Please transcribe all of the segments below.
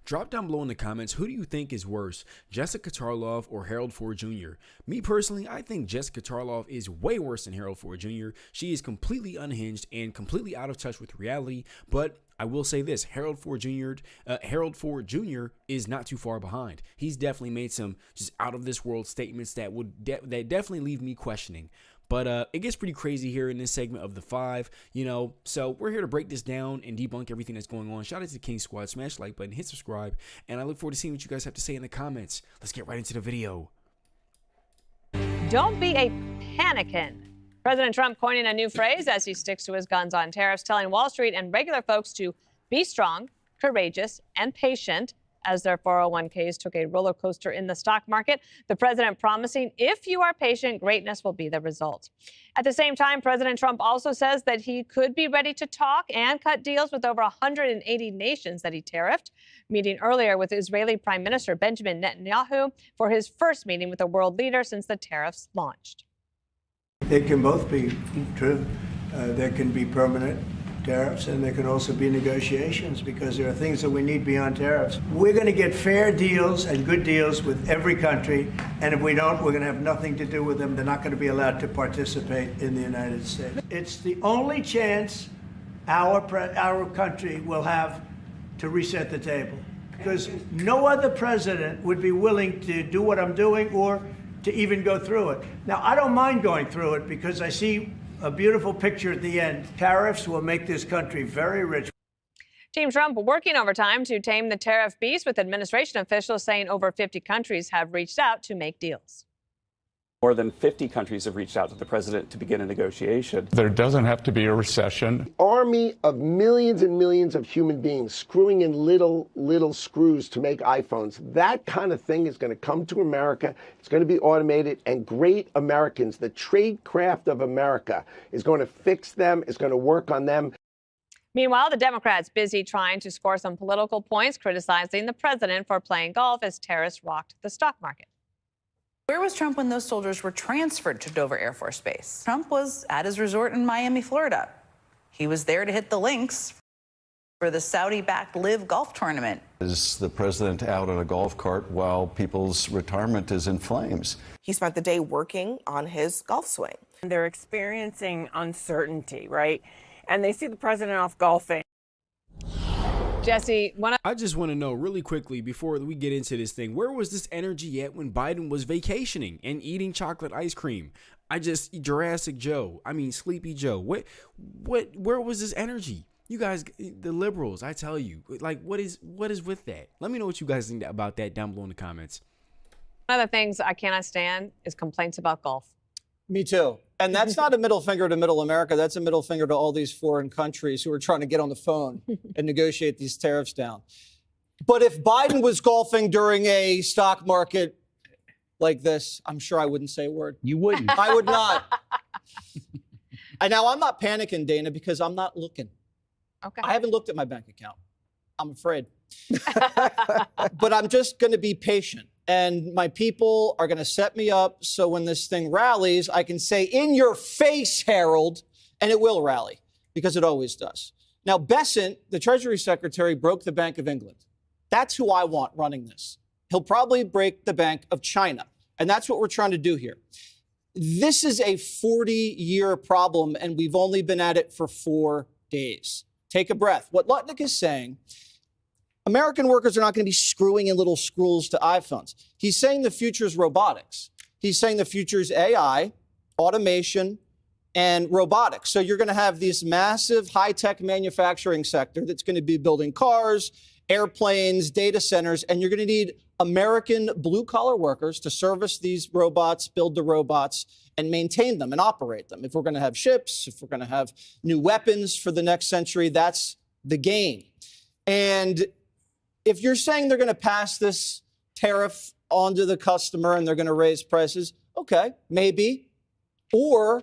Drop down below in the comments, who do you think is worse, Jessica Tarlov or Harold Ford Jr.? Me personally, I think Jessica Tarlov is way worse than Harold Ford Jr. She is completely unhinged and completely out of touch with reality, but I will say this, Harold Ford Jr. is not too far behind. He's definitely made some just out of this world statements that would definitely leave me questioning. But it gets pretty crazy here in this segment of the 5, you know, so we're here to break this down and debunk everything that's going on. Shout out to the King Squad, smash the like button, hit subscribe, and I look forward to seeing what you guys have to say in the comments. Let's get right into the video. Don't be a panikin. President Trump coining a new phrase as he sticks to his guns on tariffs, telling Wall Street and regular folks to be strong, courageous, and patient as their 401ks took a roller coaster in the stock market. The president promising if you are patient, greatness will be the result. At the same time, President Trump also says that he could be ready to talk and cut deals with over 180 nations that he tariffed, meeting earlier with Israeli Prime Minister Benjamin Netanyahu for his first meeting with a world leader since the tariffs launched. They can both be true. There can be permanent tariffs, and there can also be negotiations, because there are things that we need beyond tariffs. We're going to get fair deals and good deals with every country, and if we don't, we're going to have nothing to do with them. They're not going to be allowed to participate in the United States. It's the only chance our country will have to reset the table, because no other president would be willing to do what I'm doing or to even go through it. Now, I don't mind going through it because I see a beautiful picture at the end. Tariffs will make this country very rich. Team Trump working overtime to tame the tariff beast, with administration officials saying over 50 countries have reached out to make deals. More than 50 countries have reached out to the president to begin a negotiation. There doesn't have to be a recession. Army of millions and millions of human beings screwing in little screws to make iPhones. That kind of thing is going to come to America. It's going to be automated, and great Americans, the trade craft of America, is going to fix them, is going to work on them. Meanwhile, the Democrats busy trying to score some political points, criticizing the president for playing golf as terrorists rocked the stock market. Where was Trump when those soldiers were transferred to Dover Air Force Base? Trump was at his resort in Miami, Florida. He was there to hit the links for the Saudi-backed Live golf tournament. Is the president out on a golf cart while people's retirement is in flames? He spent the day working on his golf swing. They're experiencing uncertainty, right? And they see the president off golfing. Jesse, I just want to know really quickly before we get into this thing, where was this energy at when Biden was vacationing and eating chocolate ice cream? Jurassic Joe, I mean Sleepy Joe. Where was this energy? You guys, the liberals, I tell you, like, what is with that? Let me know what you guys think about that down below in the comments. One of the things I cannot stand is complaints about golf. Me too. And that's not a middle finger to middle America. That's a middle finger to all these foreign countries who are trying to get on the phone and negotiate these tariffs down. But if Biden was golfing during a stock market like this, I'm sure I wouldn't say a word. You wouldn't. I would not. And now I'm not panicking, Dana, because I'm not looking. Okay. I haven't looked at my bank account. I'm afraid. But I'm just going to be patient. And my people are going to set me up so when this thing rallies, I can say, in your face, Harold, and it will rally, because it always does. Now, Bessent, the Treasury Secretary, broke the Bank of England. That's who I want running this. He'll probably break the Bank of China. And that's what we're trying to do here. This is a 40-year problem, and we've only been at it for 4 days. Take a breath. What Lutnick is saying, American workers are not going to be screwing in little screws to iPhones. He's saying the future is robotics. He's saying the future is AI, automation, and robotics. So you're going to have this massive high-tech manufacturing sector that's going to be building cars, airplanes, data centers, and you're going to need American blue-collar workers to service these robots, build the robots, and maintain them and operate them. If we're going to have ships, if we're going to have new weapons for the next century, that's the game. And if you're saying they're going to pass this tariff onto the customer and they're going to raise prices, okay, maybe. Or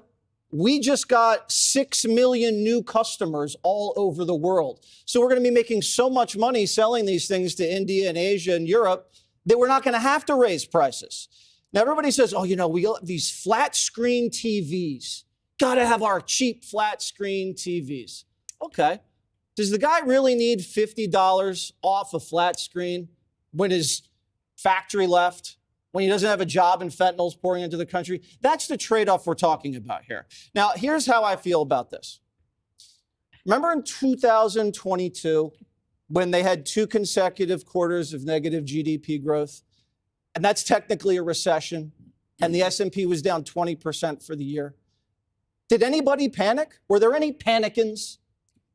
we just got 6 million new customers all over the world. So we're going to be making so much money selling these things to India and Asia and Europe that we're not going to have to raise prices. Now, everybody says, oh, you know, we got these flat screen TVs. Got to have our cheap flat screen TVs. Okay. Does the guy really need $50 off a flat screen when his factory left, when he doesn't have a job and fentanyl's pouring into the country? That's the trade-off we're talking about here. Now, here's how I feel about this. Remember in 2022, when they had 2 consecutive quarters of negative GDP growth? And that's technically a recession, and the S&P was down 20% for the year. Did anybody panic? Were there any panicans?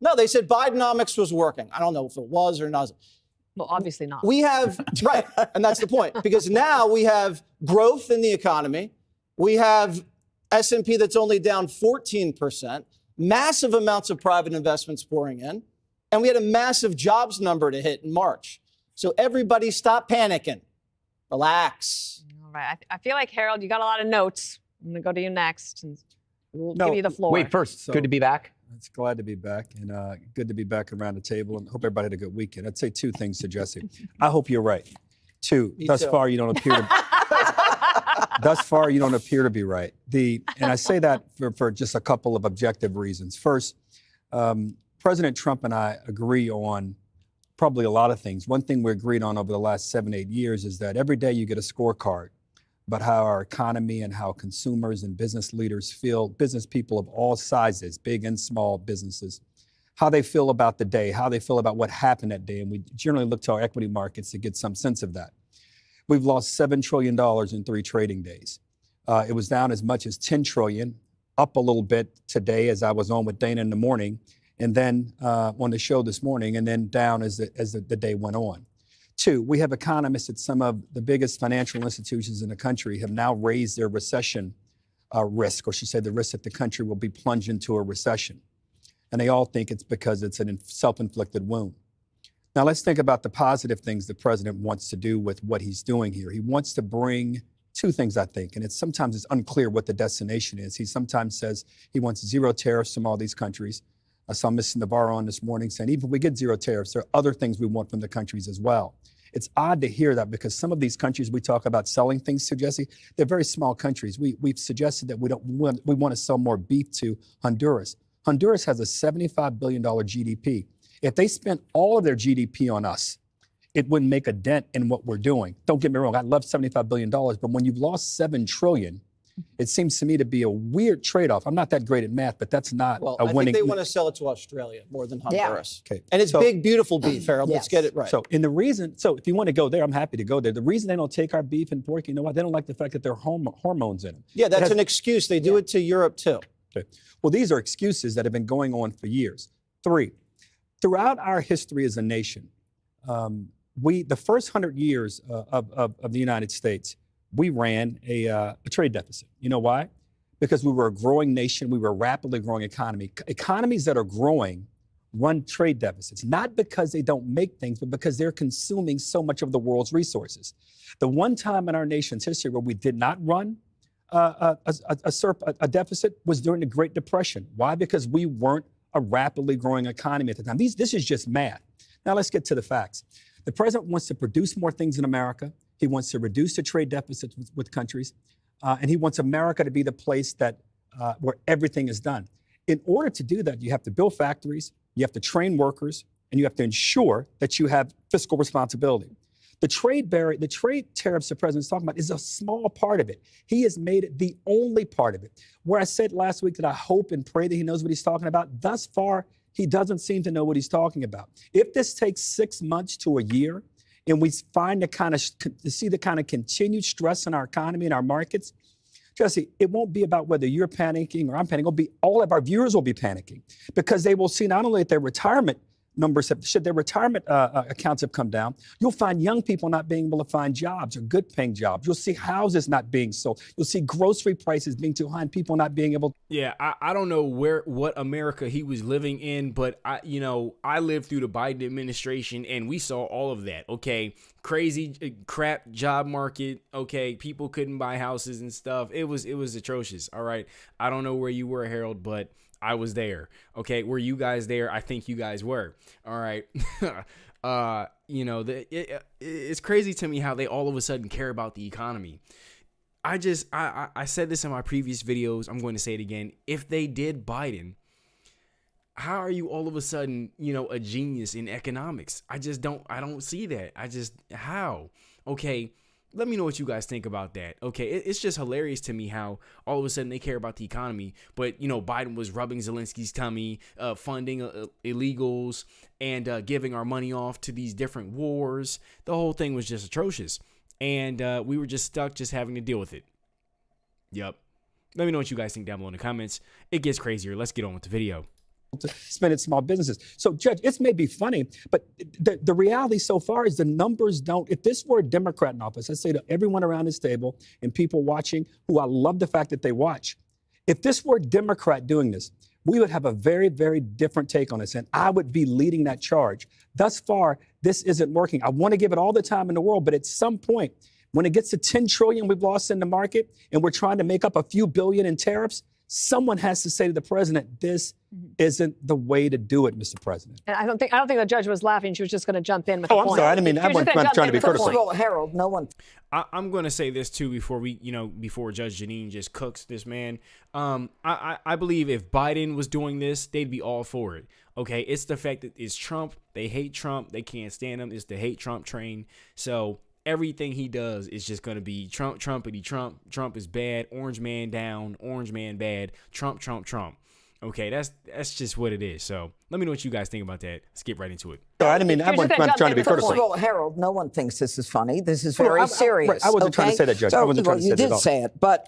No, they said Bidenomics was working. I don't know if it was or not. Well, obviously not. We have, right, and that's the point, because now we have growth in the economy. We have S&P that's only down 14%, massive amounts of private investments pouring in, and we had a massive jobs number to hit in March. So everybody stop panicking. Relax. All right. I feel like, Harold, you got a lot of notes. I'm going to go to you next, and we'll give you the floor. Wait, first, good to be back. It's glad to be back, and good to be back around the table, and hope everybody had a good weekend. I'd say 2 things to Jesse. I hope you're right. 2, thus far you don't appear to thus far you don't appear to be right. And I say that for just a couple of objective reasons. First, President Trump and I agree on probably a lot of things. One thing we agreed on over the last 7, 8 years is that every day you get a scorecard about how our economy and how consumers and business leaders feel, business people of all sizes, big and small businesses, how they feel about the day, how they feel about what happened that day. And we generally look to our equity markets to get some sense of that. We've lost $7 trillion in 3 trading days. It was down as much as $10 trillion, up a little bit today as I was on with Dana in the morning, and then on the show this morning, and then down as the day went on. 2, we have economists at some of the biggest financial institutions in the country have now raised their recession risk, or she said the risk that the country will be plunged into a recession. And they all think it's because it's a self-inflicted wound. Now let's think about the positive things the president wants to do with what he's doing here. He wants to bring 2 things, I think, and sometimes it's unclear what the destination is. He sometimes says he wants 0 tariffs from all these countries. I saw Ms. Navarro on this morning saying even if we get 0 tariffs, there are other things we want from the countries as well. It's odd to hear that because some of these countries we talk about selling things to, Jesse, they're very small countries. We've suggested that we want to sell more beef to Honduras. Honduras has a $75 billion GDP. If they spent all of their GDP on us, it wouldn't make a dent in what we're doing. Don't get me wrong, I love $75 billion, but when you've lost $7 trillion, it seems to me to be a weird trade-off. I'm not that great at math, but that's not a winning. I think they want to sell it to Australia more than Honduras. Yeah. Okay. And it's big, beautiful beef, Harold. Yes. Let's get it right. So if you want to go there, I'm happy to go there. The reason they don't take our beef and pork, you know what? They don't like the fact that there are hormones in them. Yeah, that's an excuse. They do it to Europe too. Okay. Well, these are excuses that have been going on for years. 3, throughout our history as a nation, the first 100 years of the United States, we ran a trade deficit. You know why? Because we were a growing nation. We were a rapidly growing economy. Economies that are growing run trade deficits, not because they don't make things, but because they're consuming so much of the world's resources. The one time in our nation's history where we did not run a deficit was during the Great Depression. Why? Because we weren't a rapidly growing economy at the time. This is just math. Now let's get to the facts. The president wants to produce more things in America. He wants to reduce the trade deficits with countries, and he wants America to be the place that where everything is done. In order to do that, you have to build factories, you have to train workers, and you have to ensure that you have fiscal responsibility. The trade tariffs the president's talking about is a small part of it. He has made it the only part of it. Where I said last week that I hope and pray that he knows what he's talking about, thus far, he doesn't seem to know what he's talking about. If this takes 6 months to a year, and we find see the kind of continued stress in our economy and our markets, Jesse, it won't be about whether you're panicking or I'm panicking. All of our viewers will be panicking because they will see not only that their retirement numbers their retirement accounts have come down. You'll find young people not being able to find jobs or good paying jobs. You'll see houses not being sold. You'll see grocery prices being too high and people not being able. Yeah, I don't know what America he was living in, but I lived through the Biden administration and we saw all of that. Okay, crazy crap job market. Okay, people couldn't buy houses and stuff. It was atrocious. All right, I don't know where you were, Harold, but I was there. Okay, were you guys there? I think you guys were. All right. It's crazy to me how they all of a sudden care about the economy. I said this in my previous videos. I'm going to say it again. If they did Biden, how are you all of a sudden, you know, a genius in economics? I don't see that. How? Okay, let me know what you guys think about that. Okay, it's just hilarious to me how all of a sudden they care about the economy, but, you know, Biden was rubbing Zelensky's tummy, funding illegals, and giving our money off to these different wars. The whole thing was just atrocious, and we were just stuck just having to deal with it. Yep. Let me know what you guys think down below in the comments. It gets crazier. Let's get on with the video. To spend in small businesses. So, Judge, it may be funny, but the reality so far is the numbers don't. If this were a Democrat in office, I say to everyone around this table and people watching, who I love the fact that they watch, if this were a Democrat doing this, we would have a very, very different take on this, and I would be leading that charge. Thus far, this isn't working. I want to give it all the time in the world, but at some point, when it gets to 10 trillion we've lost in the market and we're trying to make up a few billion in tariffs, someone has to say to the president, this isn't the way to do it, Mr. President. And I don't think the judge was laughing. She was just going to jump in with a point. I'm sorry. I didn't mean I wasn't trying to be critical. First of all, Harold, no one. I'm going to say this too before Judge Jeanine just cooks this man. I believe if Biden was doing this, they'd be all for it. Okay, it's the fact that it's Trump. They hate Trump. They can't stand him. It's the hate Trump train. So everything he does is just going to be Trump, Trumpity, Trump. Trump is bad. Orange man down. Orange man bad. Trump, Trump, Trump. Okay, that's just what it is. So let me know what you guys think about that. Let's get right into it. I didn't mean I wasn't trying to be critical. First of all, Harold, no one thinks this is funny. This is very serious. I wasn't trying to say that, Judge. I wasn't trying to say that at all. You did say it, but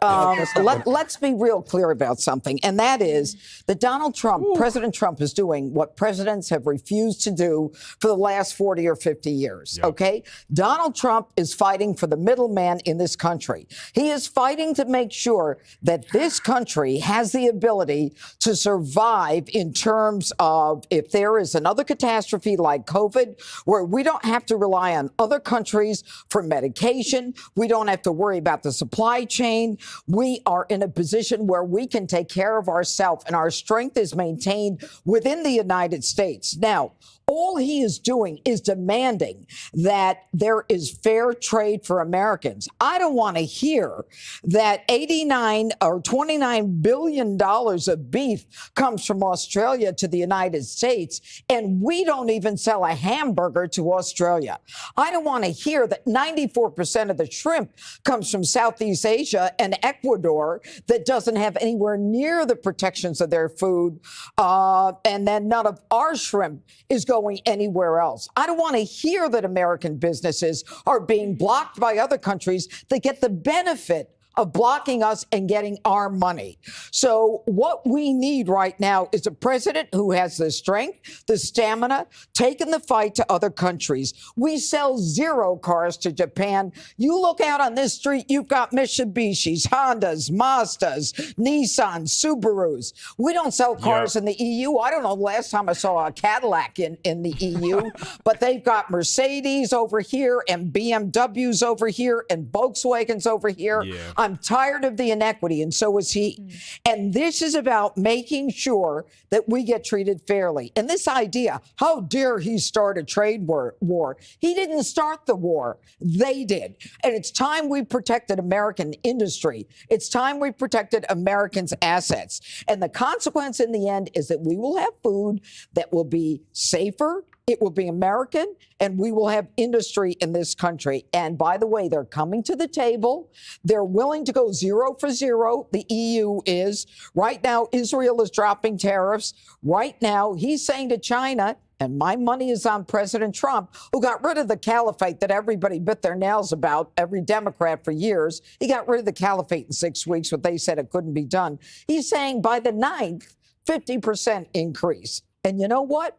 let's be real clear about something, and that is that Donald Trump, President Trump, is doing what presidents have refused to do for the last 40 or 50 years. Yep. Okay, Donald Trump is fighting for the middleman in this country. He is fighting to make sure that this country has the ability to survive in terms of if there is another catastrophe like COVID, where we don't have to rely on other countries for medication. We don't have to worry about the supply chain. We are in a position where we can take care of ourselves, and our strength is maintained within the United States. Now, all he is doing is demanding that there is fair trade for Americans. I don't want to hear that $29 billion of beef comes from Australia to the United States, and we don't even sell a hamburger to Australia. I don't want to hear that 94% of the shrimp comes from Southeast Asia and Ecuador that doesn't have anywhere near the protections of their food, and then none of our shrimp is going anywhere else. I don't want to hear that American businesses are being blocked by other countries that get the benefit of blocking us and getting our money. So what we need right now is a president who has the strength, the stamina, taking the fight to other countries. We sell 0 cars to Japan. You look out on this street, you've got Mitsubishis, Hondas, Mazdas, Nissans, Subarus. We don't sell cars in the EU. I don't know the last time I saw a Cadillac in the EU, but they've got Mercedes over here and BMWs over here and Volkswagens over here. Yeah. I'm tired of the inequity, and so is he. And this is about making sure that we get treated fairly. And this idea, how dare he start a trade war? He didn't start the war. They did. And it's time we protected American industry. It's time we protected Americans' assets. And the consequence in the end is that we will have food that will be safer, it will be American, and we will have industry in this country. And by the way, they're coming to the table. They're willing to go 0 for 0. The EU is. Right now, Israel is dropping tariffs. Right now, he's saying to China, and my money is on President Trump, who got rid of the caliphate that everybody bit their nails about, every Democrat for years. He got rid of the caliphate in 6 weeks, but they said it couldn't be done. He's saying by the 9th, 50% increase. And you know what?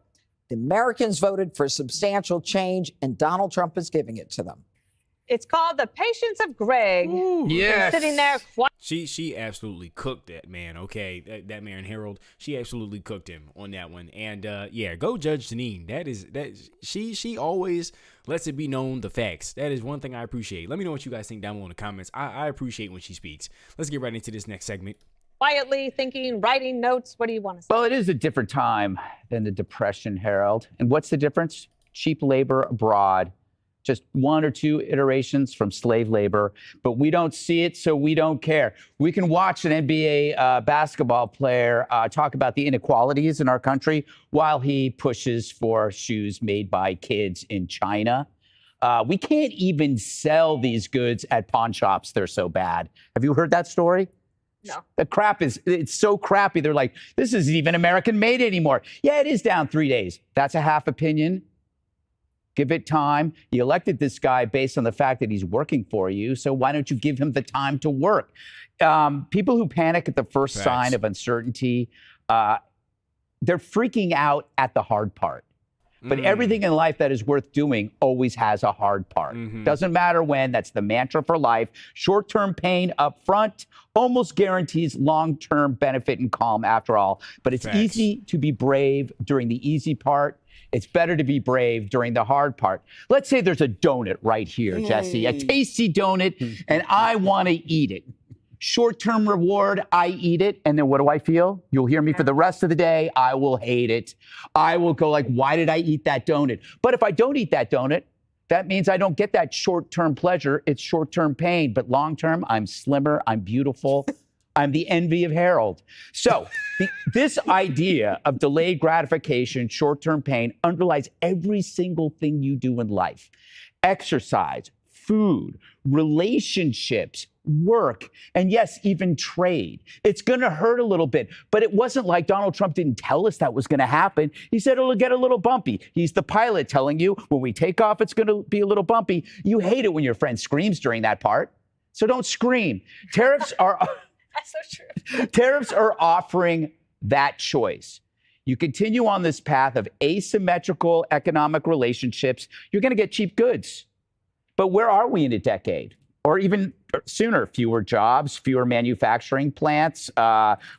The Americans voted for substantial change, and Donald Trump is giving it to them. It's called The Patience of Greg. Yes. Sitting there. She absolutely cooked that man. Okay, that man Harold. She absolutely cooked him on that one. And yeah, go Judge Jeanine. She always lets it be known the facts. That is one thing I appreciate. Let me know what you guys think down below in the comments. I appreciate when she speaks. Let's get right into this next segment. Quietly thinking, writing notes. What do you want to say? Well, it is a different time than the Depression, Harold. And what's the difference? Cheap labor abroad just 1 or 2 iterations from slave labor, but we don't see it, so we don't care. We can watch an NBA basketball player talk about the inequalities in our country while he pushes for shoes made by kids in China. We can't even sell these goods at pawn shops. They're so bad. Have you heard that story? No. The crap it's so crappy. They're like, this isn't even American made anymore. Yeah, it is down 3 days. That's a half opinion. Give it time. You elected this guy based on the fact that he's working for you. So why don't you give him the time to work? People who panic at the first sign of uncertainty, they're freaking out at the hard part. But everything in life that is worth doing always has a hard part. Doesn't matter when. That's the mantra for life. Short-term pain up front almost guarantees long-term benefit and calm after all. But it's easy to be brave during the easy part. It's better to be brave during the hard part. Let's say there's a donut right here, Jesse, a tasty donut, and I want to eat it. Short-term reward, I eat it, and then what do I feel? You'll hear me for the rest of the day. I will hate it. I will go like, why did I eat that donut? But if I don't eat that donut, that means I don't get that short-term pleasure. It's short-term pain. But long-term, I'm slimmer, I'm beautiful. I'm the envy of Harold. So this idea of delayed gratification, short-term pain, underlies every single thing you do in life. Exercise, food, relationships, work, and yes, even trade. It's going to hurt a little bit, but it wasn't like Donald Trump didn't tell us that was going to happen. He said it'll get a little bumpy. He's the pilot telling you when we take off, it's going to be a little bumpy. You hate it when your friend screams during that part, so don't scream. Tariffs are... That's so true. Tariffs are offering that choice. You continue on this path of asymmetrical economic relationships, you're going to get cheap goods. But where are we in a decade? Or even sooner, fewer jobs, fewer manufacturing plants,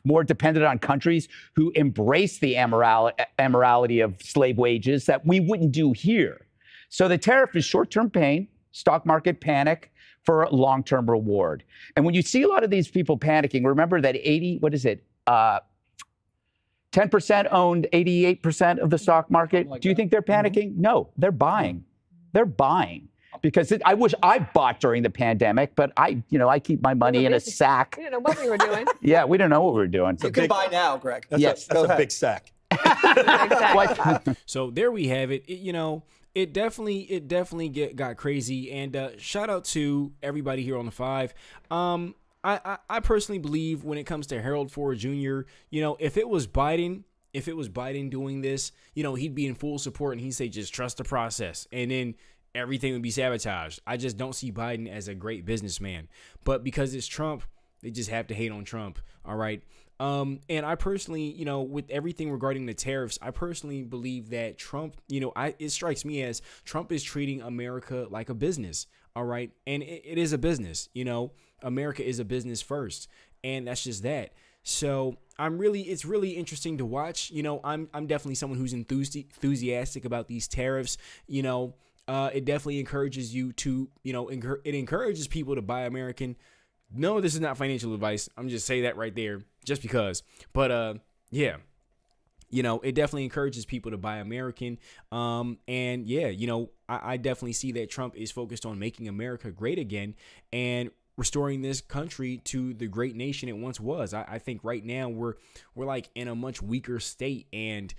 more dependent on countries who embrace the immorality of slave wages that we wouldn't do here. So the tariff is short-term pain, stock market panic, for long-term reward. And when you see a lot of these people panicking, remember that 10% owned 88% of the stock market. Do you think they're panicking? No, they're buying. They're buying. Because I wish I bought during the pandemic, but I keep my money in a sack. We didn't know what we were doing. Yeah, we don't know what we were doing. You can buy now, Greg. Yes, that's a big sack. So there we have it. It definitely got crazy, and shout out to everybody here on the 5. I personally believe when it comes to Harold Ford Jr., if it was Biden doing this, he'd be in full support and he'd say just trust the process, and then everything would be sabotaged. I just don't see Biden as a great businessman, but because it's Trump, they just have to hate on Trump. All right. And I personally, with everything regarding the tariffs, I personally believe that Trump, it strikes me as Trump is treating America like a business. All right. And it is a business, America is a business first. And that's just that. So it's really interesting to watch. I'm definitely someone who's enthusiastic about these tariffs. It definitely encourages you to, it encourages people to buy American. No, this is not financial advice. I'm just saying that right there just because. But yeah, it definitely encourages people to buy American. And yeah, I definitely see that Trump is focused on making America great again and restoring this country to the great nation it once was. I think right now we're like in a much weaker state. And,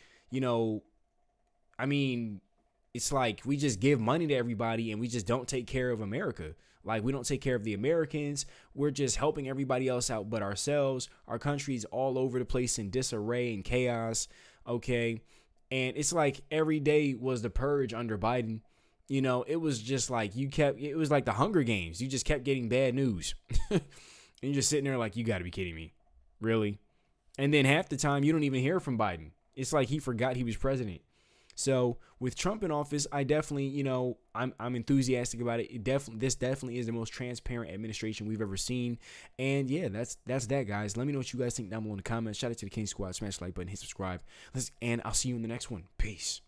it's like we just give money to everybody and we just don't take care of America. Like, we don't take care of the Americans. We're just helping everybody else out but ourselves. Our country's all over the place in disarray and chaos, okay? And it's like every day was the purge under Biden. It was just like it was like the Hunger Games. You just kept getting bad news. And you're just sitting there like, you got to be kidding me. Really? And then half the time, you don't even hear from Biden. It's like he forgot he was president. So with Trump in office, I definitely, I'm enthusiastic about it. This definitely is the most transparent administration we've ever seen. And yeah, that's that, guys. Let me know what you guys think down below in the comments. Shout out to the King Squad. Smash the like button, hit subscribe. And I'll see you in the next one. Peace.